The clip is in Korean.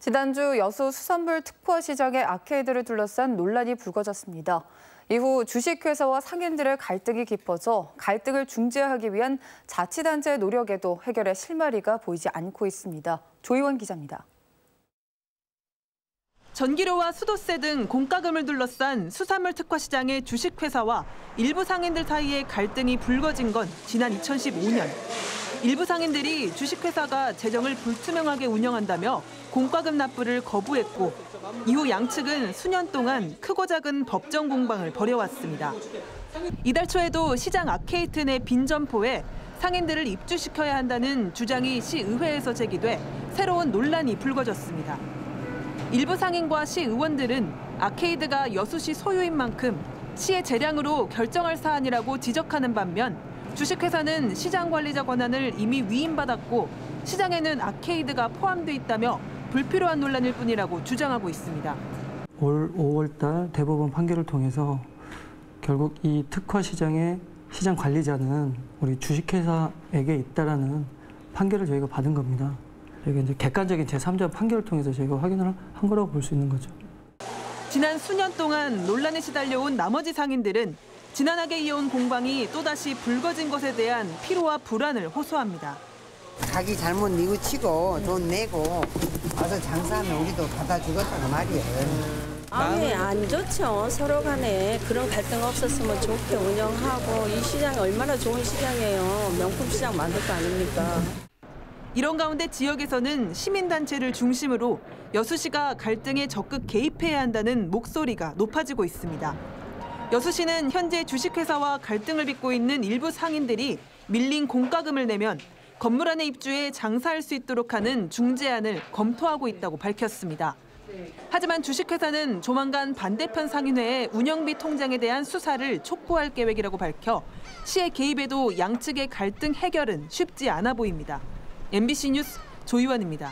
지난주 여수 수산물 특화 시장의 아케이드를 둘러싼 논란이 불거졌습니다. 이후 주식회사와 상인들의 갈등이 깊어져 갈등을 중재하기 위한 자치단체의 노력에도 해결의 실마리가 보이지 않고 있습니다. 조희원 기자입니다. 전기료와 수도세 등 공과금을 둘러싼 수산물 특화 시장의 주식회사와 일부 상인들 사이의 갈등이 불거진 건 지난 2015년. 일부 상인들이 주식회사가 재정을 불투명하게 운영한다며 공과금 납부를 거부했고 이후 양측은 수년 동안 크고 작은 법정 공방을 벌여왔습니다. 이달 초에도 시장 아케이드 내 빈 점포에 상인들을 입주시켜야 한다는 주장이 시의회에서 제기돼 새로운 논란이 불거졌습니다. 일부 상인과 시의원들은 아케이드가 여수시 소유인 만큼 시의 재량으로 결정할 사안이라고 지적하는 반면 주식회사는 시장관리자 권한을 이미 위임받았고 시장에는 아케이드가 포함돼 있다며 불필요한 논란일 뿐이라고 주장하고 있습니다. 올 5월 달 대법원 판결을 통해서 결국 이 특화 시장의 시장 관리자는 우리 주식회사에게 있다라는 판결을 저희가 받은 겁니다. 이게 이제 객관적인 제3자 판결을 통해서 저희가 확인을 한 거라고 볼 수 있는 거죠. 지난 수년 동안 논란에 시달려온 나머지 상인들은 지난하게 이어온 공방이 또다시 불거진 것에 대한 피로와 불안을 호소합니다. 가기 잘못 뉘우치고 돈 내고 와서 장사하면 우리도 받아주겠다는 말이에요. 마음이 안 좋죠. 서로 간에 그런 갈등 없었으면 좋게 운영하고 이 시장이 얼마나 좋은 시장이에요. 명품 시장 만들 거 아닙니까? 이런 가운데 지역에서는 시민단체를 중심으로 여수시가 갈등에 적극 개입해야 한다는 목소리가 높아지고 있습니다. 여수시는 현재 주식회사와 갈등을 빚고 있는 일부 상인들이 밀린 공과금을 내면 건물 안에 입주해 장사할 수 있도록 하는 중재안을 검토하고 있다고 밝혔습니다. 하지만 주식회사는 조만간 반대편 상인회의 운영비 통장에 대한 수사를 촉구할 계획이라고 밝혀 시의 개입에도 양측의 갈등 해결은 쉽지 않아 보입니다. MBC 뉴스 조희원입니다.